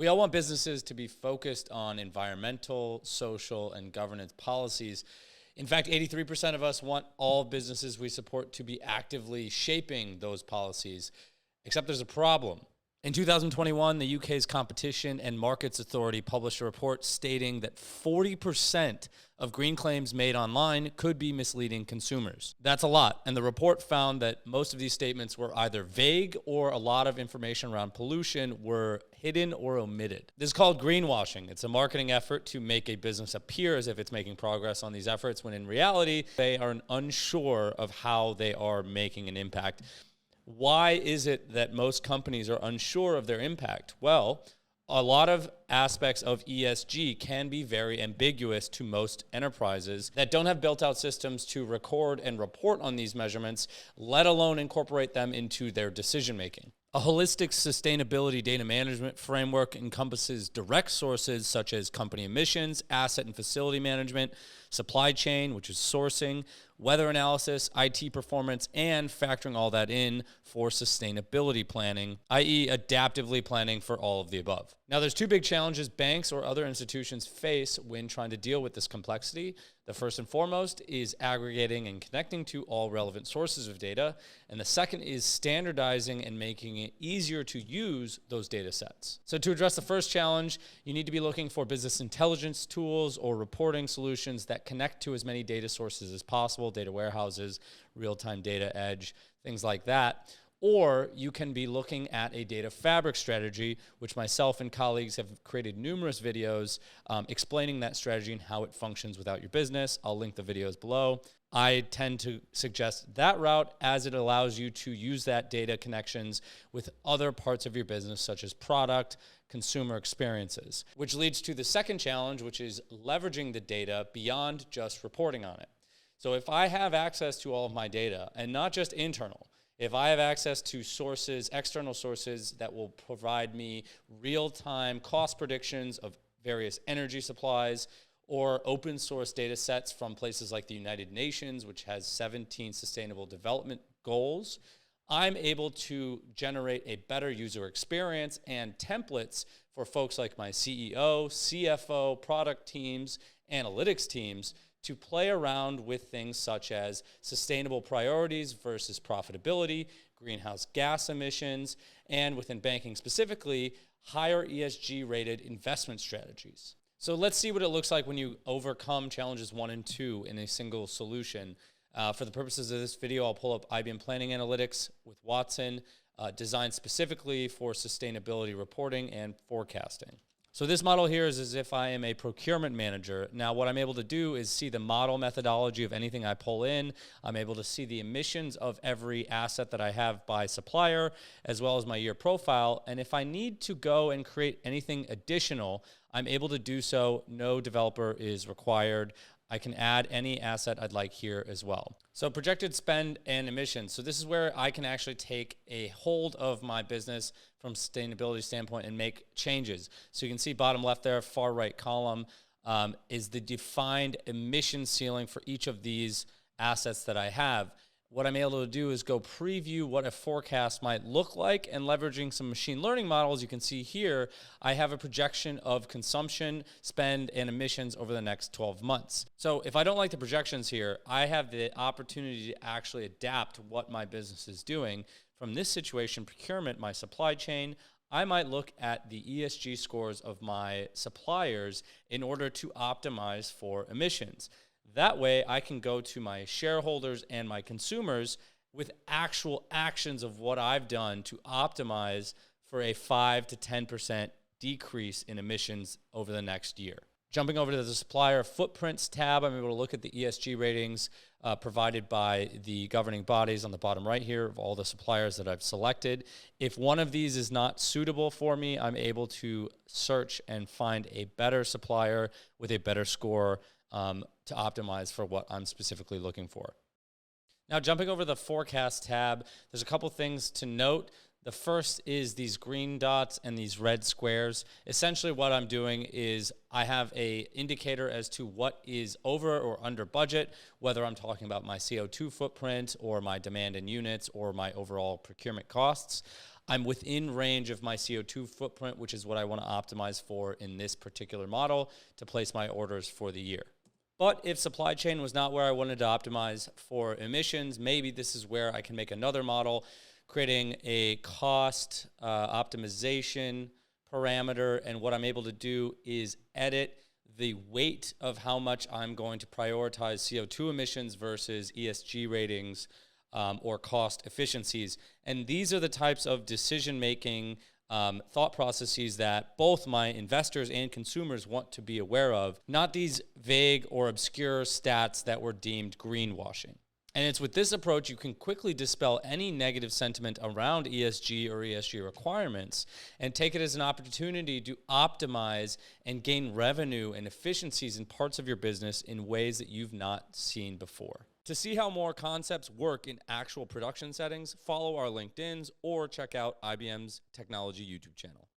We all want businesses to be focused on environmental, social, and governance policies. In fact, 83% of us want all businesses we support to be actively shaping those policies, except there's a problem. In 2021, the UK's Competition and Markets Authority published a report stating that 40% of green claims made online could be misleading consumers. That's a lot, and the report found that most of these statements were either vague or a lot of information around pollution were hidden or omitted. This is called greenwashing. It's a marketing effort to make a business appear as if it's making progress on these efforts, when in reality, they are unsure of how they are making an impact. Why is it that most companies are unsure of their impact? Well, a lot of aspects of ESG can be very ambiguous to most enterprises that don't have built-out systems to record and report on these measurements, let alone incorporate them into their decision-making. A holistic sustainability data management framework encompasses direct sources such as company emissions, asset and facility management, supply chain, which is sourcing, weather analysis, IT performance, and factoring all that in for sustainability planning, i.e. adaptively planning for all of the above. Now, there's two big challenges banks or other institutions face when trying to deal with this complexity. The first and foremost is aggregating and connecting to all relevant sources of data. And the second is standardizing and making it easier to use those data sets. So to address the first challenge, you need to be looking for business intelligence tools or reporting solutions that connect to as many data sources as possible, data warehouses, real-time data edge, things like that. Or you can be looking at a data fabric strategy, which myself and colleagues have created numerous videos explaining that strategy and how it functions without your business. I'll link the videos below. I tend to suggest that route as it allows you to use that data connections with other parts of your business, such as product, consumer experiences, which leads to the second challenge, which is leveraging the data beyond just reporting on it. So if I have access to all of my data, and not just internal, if I have access to sources, external sources that will provide me real-time cost predictions of various energy supplies, or open source data sets from places like the United Nations, which has 17 sustainable development goals, I'm able to generate a better user experience and templates for folks like my CEO, CFO, product teams, analytics teams, to play around with things such as sustainable priorities versus profitability, greenhouse gas emissions, and within banking specifically, higher ESG rated investment strategies. So let's see what it looks like when you overcome challenges 1 and 2 in a single solution. For the purposes of this video, I'll pull up IBM Planning Analytics with Watson, designed specifically for sustainability reporting and forecasting. So this model here is as if I am a procurement manager. Now what I'm able to do is see the model methodology of anything I pull in. I'm able to see the emissions of every asset that I have by supplier, as well as my year profile. And if I need to go and create anything additional, I'm able to do so. No developer is required. I can add any asset I'd like here as well. So projected spend and emissions. So this is where I can actually take a hold of my business from sustainability standpoint and make changes. So you can see bottom left there, far right column, is the defined emission ceiling for each of these assets that I have. What I'm able to do is go preview what a forecast might look like, and leveraging some machine learning models, you can see here, I have a projection of consumption, spend, and emissions over the next 12 months. So if I don't like the projections here, I have the opportunity to actually adapt what my business is doing. From this situation, procurement, my supply chain, I might look at the ESG scores of my suppliers in order to optimize for emissions. That way, I can go to my shareholders and my consumers with actual actions of what I've done to optimize for a 5 to 10% decrease in emissions over the next year. Jumping over to the Supplier Footprints tab, I'm able to look at the ESG ratings provided by the governing bodies on the bottom right here of all the suppliers that I've selected. If one of these is not suitable for me, I'm able to search and find a better supplier with a better score to optimize for what I'm specifically looking for. Now, jumping over the forecast tab, there's a couple things to note. The first is these green dots and these red squares. Essentially what I'm doing is I have an indicator as to what is over or under budget, whether I'm talking about my CO2 footprint or my demand in units or my overall procurement costs. I'm within range of my CO2 footprint, which is what I want to optimize for in this particular model to place my orders for the year. But if supply chain was not where I wanted to optimize for emissions, maybe this is where I can make another model, creating a cost optimization parameter. And what I'm able to do is edit the weight of how much I'm going to prioritize CO2 emissions versus ESG ratings or cost efficiencies. And these are the types of decision-making thought processes that both my investors and consumers want to be aware of, not these vague or obscure stats that were deemed greenwashing. And it's with this approach you can quickly dispel any negative sentiment around ESG or ESG requirements and take it as an opportunity to optimize and gain revenue and efficiencies in parts of your business in ways that you've not seen before. To see how more concepts work in actual production settings, follow our LinkedIn's or check out IBM's technology YouTube channel.